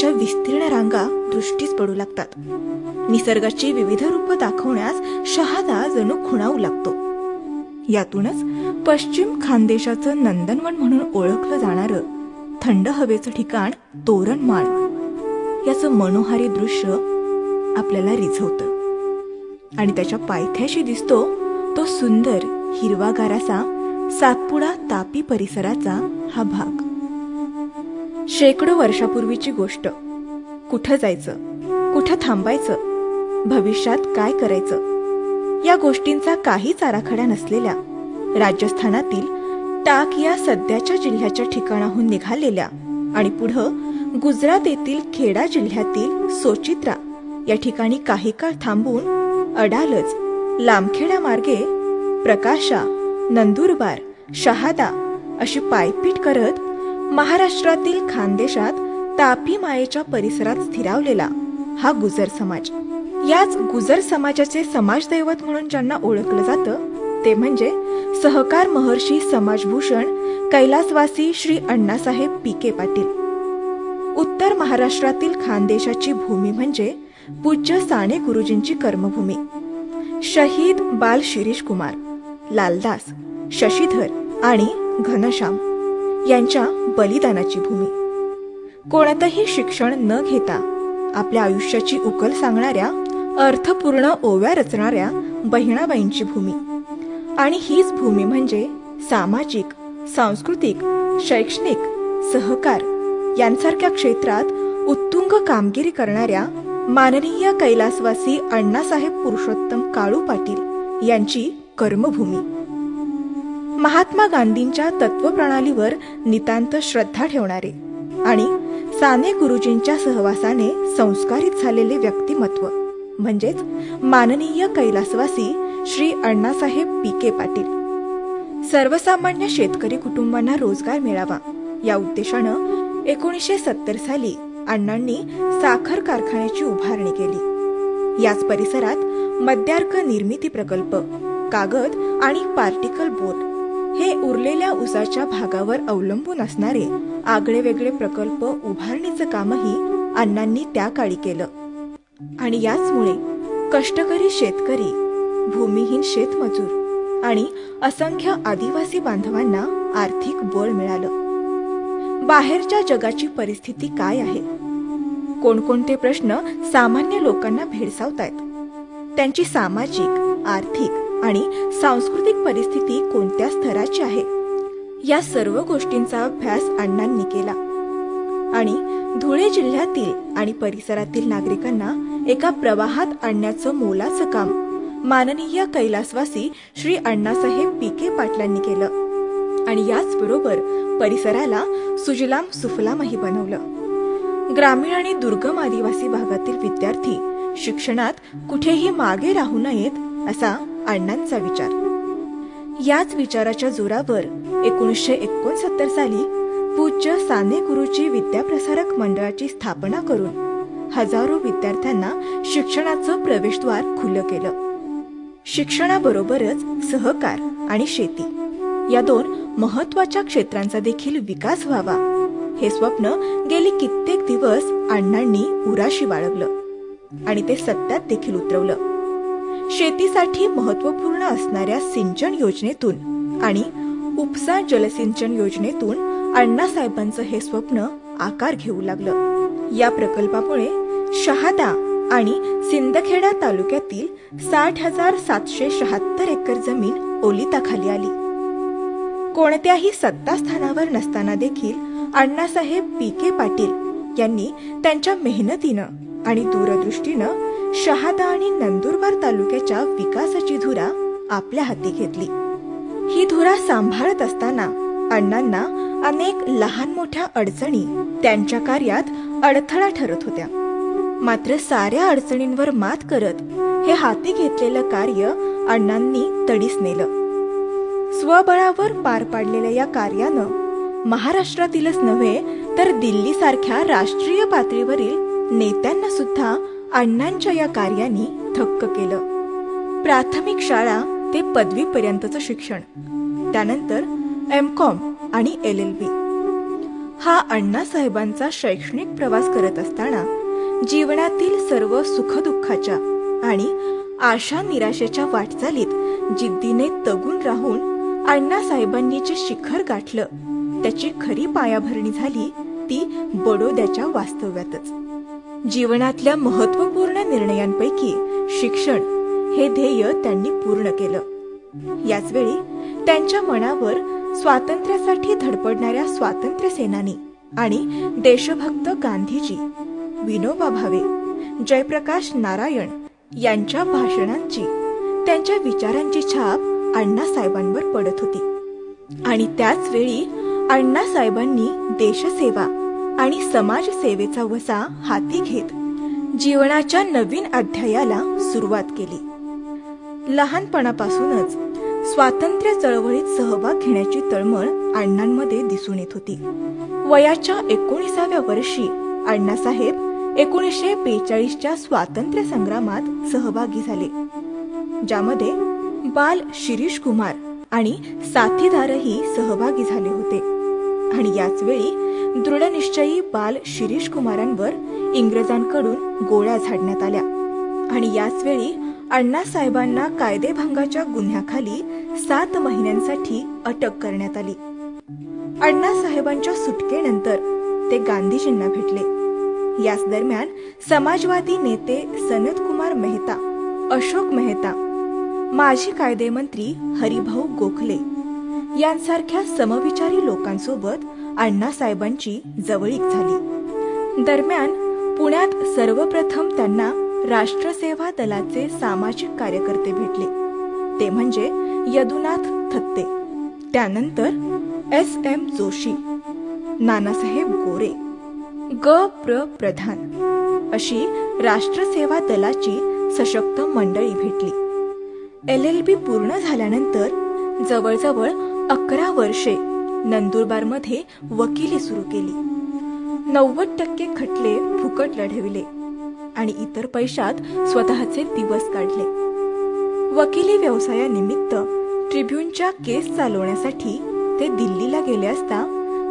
डोंगराच्या विस्तीर्ण रांगा दृष्टीस पडू लागतात. निसर्गाची विविध रूप दाखवण्यास शहादा जणू खुणावू लागतो. यातूनच पश्चिम खानदेशाचं नंदनवन म्हणून ओळखलं जाणारं थंड हवेचं ठिकाण तोरणमाळ याचं मनोहारी दृश्य आपल्याला रिझवतं. आणि त्याच्या पायथ्याशी दिसतो तो सुंदर हिरवागार असा सातपुडा तापी परिसराचा हा भाग. शेकडो वर्षापूर्वीची गोष्ट. कुठं जायचं, कुठं थांबायचं, भविष्यात काय करायचं या गोष्टींचा काहीच आराखडा नसलेल्या राजस्थानातील टाक या सध्याच्या जिल्ह्याच्या ठिकाणाहून निघालेल्या आणि पुढं गुजरात येथील खेडा जिल्ह्यातील सोचित्रा या ठिकाणी काही काळ थांबून अडालज, लांबखेडा मार्गे प्रकाशा, नंदुरबार, शहादा अशी पायपीट करत महाराष्ट्रातील खानदेशात तापी मायेच्या परिसरात स्थिरावलेला हा गुजर समाज. याच गुजर समाजाचे समाजदैवत म्हणून ज्यांना ओळखलं जातं ते म्हणजे सहकार महर्षी समाजभूषण कैलासवासी श्री अण्णासाहेब पीके पाटील. उत्तर महाराष्ट्रातील खानदेशाची भूमी म्हणजे पूज्य साने गुरुजींची कर्मभूमी. शहीद बाल शिरीष कुमार, लालदास, शशीधर आणि घनश्याम यांच्या बलिदानाची भूमी. कोणतंही शिक्षण न घेता आपल्या आयुष्याची उकल सांगणाऱ्या अर्थपूर्ण ओव्या रचणाऱ्या बहिणाबाईंची भूमी. आणि हीच भूमी म्हणजे सामाजिक, सांस्कृतिक, शैक्षणिक, सहकार यांसारख्या क्षेत्रात उत्तुंग कामगिरी करणाऱ्या माननीय कैलासवासी अण्णासाहेब पुरुषोत्तम काळू पाटील यांची कर्मभूमी. महात्मा गांधींच्या तत्वप्रणालीवर नितांत श्रद्धा ठेवणारे आणि साने गुरुजींच्या सहवासाने संस्कारित झालेले व्यक्तिमत्व म्हणजेच माननीय कैलासवासी श्री अण्णासाहेब पीके पाटील. सर्वसामान्य शेतकरी कुटुंबांना रोजगार मिळावा या उद्देशानं 1970 साली अण्णांनी साखर कारखान्याची उभारणी केली. याच परिसरात मद्यार्क निर्मिती प्रकल्प, कागद आणि पार्टिकल बोर्ड हे उरलेल्या उसाच्या भागावर अवलंबून असणारे आगळेवेगळे प्रकल्प उभारणीचं कामही अण्णांनी त्या काळी केलं. आणि याचमुळे कष्टकरी शेतकरी, भूमिहीन शेतमजूर आणि असंख्य आदिवासी बांधवांना आर्थिक बळ मिळालं. बाहेरच्या जगाची परिस्थिती काय आहे, कोणकोणते प्रश्न सामान्य लोकांना भेडसावतायत, त्यांची सामाजिक, आर्थिक आणि सांस्कृतिक परिस्थिती कोणत्या स्तराची आहे, या सर्व गोष्टींचा अभ्यास अण्णांनी केला. आणि धुळे जिल्ह्यातील आणि परिसरातील नागरिकांना एका प्रवाहात आणण्याचं मोलाचं काम माननीय कैलासवासी श्री अण्णासाहेब पीके पाटलांनी केलं. आणि याचबरोबर परिसराला सुजलाम सुफलामही बनवलं. ग्रामीण आणि दुर्गम आदिवासी भागातील विद्यार्थी शिक्षणात कुठेही मागे राहू नयेत असा अण्णांचा विचार. याच विचाराच्या जोरावर 1969 साली पूज्य साने गुरुजी विद्याप्रसारक मंडळाची स्थापना करून हजारो विद्यार्थ्यांना शिक्षणाचं प्रवेशद्वार खुलं केलं. शिक्षणाबरोबरच सहकार आणि शेती या दोन महत्वाच्या क्षेत्रांचा देखील विकास व्हावा हे स्वप्न गेली कित्येक दिवस अण्णांनी उराशी बाळगलं आणि ते सत्यात देखील उतरवलं. शेतीसाठी महत्वपूर्ण असणाऱ्या सिंचन योजनेतून आणि उपसा जलसिंचन योजनेतून अण्णासाहेबांचं हे स्वप्न आकार घेऊ लागलं. या प्रकल्पामुळे शहादा आणि सिंदखेडा तालुक्यातील 60,776 एकर जमीन ओलिताखाली आली. कोणत्याही सत्तास्थानावर नसताना देखील अण्णासाहेब पीके पाटील यांनी त्यांच्या मेहनतीनं आणि दूरदृष्टीनं शहादा आणि नंदुरबार तालुक्याच्या विकासाची धुरा आपल्या हाती घेतली. ही धुरा सांभाळत असताना अण्णांना अनेक लहान मोठ्या अडचणी त्यांच्या कार्यात अडथळा ठरत होत्या. मात्र साऱ्या अडचणींवर मात करत हे हाती घेतलेलं कार्य अण्णांनी तडीस नेलं. स्वबळावर पार पाडलेल्या या कार्यानं महाराष्ट्रातीलच नव्हे तर दिल्लीसारख्या राष्ट्रीय पातळीवरील नेत्यांना सुद्धा अण्णांच्या या कार्याने थक्क केलं. प्राथमिक शाळा ते पदवीपर्यंतचं शिक्षण, त्यानंतर MCOM आणि LLB हा अण्णासाहेबांचा शैक्षणिक प्रवास करत असताना जीवनातील सर्व सुखदुःखाच्या आणि आशा निराशेच्या वाटचालीत जिद्दीने तगून राहून अण्णासाहेबांनी जे शिखर गाठलं त्याची खरी पायाभरणी झाली ती बडोद्याच्या वास्तव्यातच. जीवनातल्या महत्त्वपूर्ण निर्णयांपैकी शिक्षण हे ध्येय त्यांनी पूर्ण केलं. याचवेळी त्यांच्या मनावर स्वातंत्र्यासाठी धडपडणाऱ्या स्वातंत्र्य सेनानी आणि देशभक्त गांधीजी, विनोबा भावे, जयप्रकाश नारायण यांच्या भाषणांची, त्यांच्या विचारांची छाप अण्णासाहेबांवर पडत होती. आणि त्याच वेळी अण्णासाहेबांनी देशसेवा आणि समाजसेवेचा वसा हाती घेत जीवनाच्या नवीन अध्यायाला सुरुवात केली. लहानपणापासूनच स्वातंत्र्य चळवळीत सहभाग घेण्याची तळमळ अण्णांमध्ये दिसून येत होती. वयाच्या 19व्या वर्षी अण्णासाहेब 1942च्या स्वातंत्र्य संग्रामात सहभागी झाले, ज्यामध्ये बाल शिरीष कुमार आणि साथीदारही सहभागी झाले होते. आणि याचवेळी दृढनिश्चयी बाल शिरीष कुमारांवर इंग्रजांकडून गोळ्या झाडण्यात आल्या. आणि याचवेळी अण्णासाहेबांना कायदेभंगाच्या गुन्ह्याखाली 7 महिन्यांसाठी अटक करण्यात आली. अण्णासाहेबांच्या सुटकेनंतर ते गांधीजींना भेटले. याच दरम्यान समाजवादी नेते सनतकुमार मेहता, अशोक मेहता, माजी कायदेमंत्री हरिभाऊ गोखले यांसारख्या समविचारी लोकांसोबत अण्णासाहेबांची जवळीक झाली. दरम्यान पुण्यात सर्वप्रथम त्यांना राष्ट्रसेवा दलाचे सामाजिक कार्यकर्ते भेटले, ते म्हणजे यदुनाथ थत्ते, त्यानंतर S.M. जोशी, नानासाहेब गोरे, G.प्र. प्रधान अशी राष्ट्रसेवा दलाची सशक्त मंडळी भेटली. LLB पूर्ण झाल्यानंतर जवळजवळ 11 वर्षे नंदुरबारमध्ये वकिली सुरू केली. 90% खटले फुकट लढविले आणि इतर पैशात स्वतःचे दिवस काढले. वकिली व्यवसायानिमित्त ट्रिब्यूनच्या केस चालवण्यासाठी ते दिल्लीला गेले असता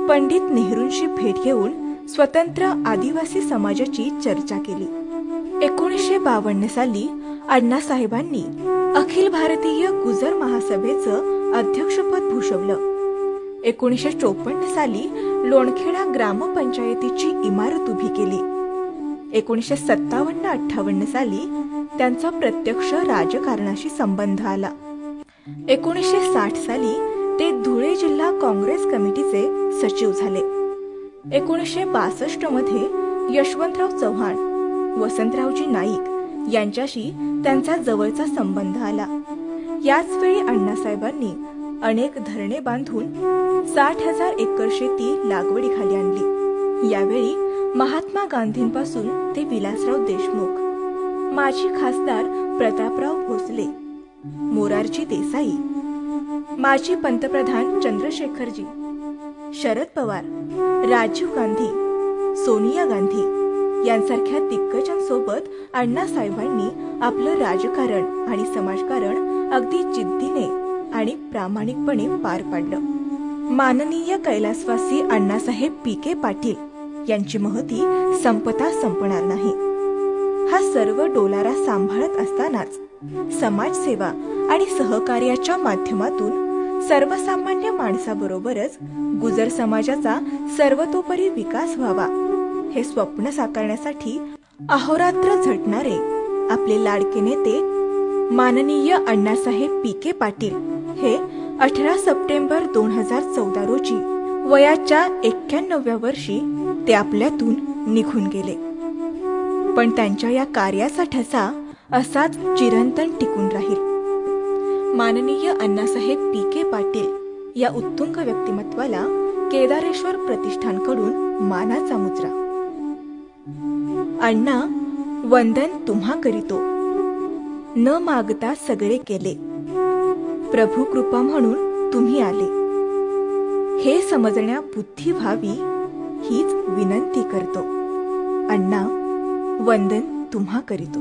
पंडित नेहरूंची भेट घेऊन स्वतंत्र आदिवासी समाजाची चर्चा केली. 1952 साली अण्णासाहेबांनी अखिल भारतीय गुजर महासभेचं अध्यक्षपद भूषवलं. 1954 साली लोणखेडा ग्रामपंचायतीची इमारत उभी केली. 1957-58 साली त्यांचा प्रत्यक्ष राजकारणाशी संबंध आला. 1960 साली ते धुळे जिल्हा काँग्रेस कमिटीचे सचिव झाले. 1962 मध्ये यशवंतराव चव्हाण, वसंतरावजी नाईक यांच्याशी त्यांचा जवळचा संबंध आला. याच वेळी अण्णासाहेबांनी अनेक धरणे बांधून 60,000 एकर शेती लागवडीखाली आणली. यावेळी महात्मा गांधींपासून ते विलासराव देशमुख, माजी खासदार प्रतापराव भोसले, मोरारजी देसाई, माजी पंतप्रधान चंद्रशेखरजी, शरद पवार, राजीव गांधी, सोनिया गांधी यांसारख्या दिग्गजांसोबत अण्णासाहेबांनी आपलं राजकारण आणि समाजकारण अगदी जिद्दीने आणि प्रामाणिकपणे पार पाडलं. माननीय कैलासवासी अण्णासाहेब पी.के. पाटील यांची महती संपता संपणार नाही. हा सर्व डोलारा सांभाळत असतानाच समाजसेवा आणि सहकार्याच्या माध्यमातून सर्वसामान्य माणसाबरोबरच गुजर समाजाचा सर्वतोपरी विकास व्हावा हे स्वप्न साकारण्यासाठी अहोरात्र झटणारे आपले लाडके नेते माननीय अण्णासाहेब पी.के. पाटील हे 18 सप्टेंबर 2014 रोजी वयाच्या 91व्या वर्षी ते आपल्यातून निघून गेले. पण त्यांच्या या कार्याचा ठसा असाच चिरंतन टिकून राहील. माननीय अण्णासाहेब पी.के. पाटील या उत्तुंग व्यक्तिमत्वाला केदारेश्वर प्रतिष्ठानकडून मानाचा मुजरा. अण्णा, वंदन तुम्हा करीतो, न मागता सगळे केले, प्रभू कृपा म्हणून तुम्ही आले, हे समजण्या बुद्धी व्हावी हीच विनंती करतो. अण्णा, वंदन तुम्हा करीतो.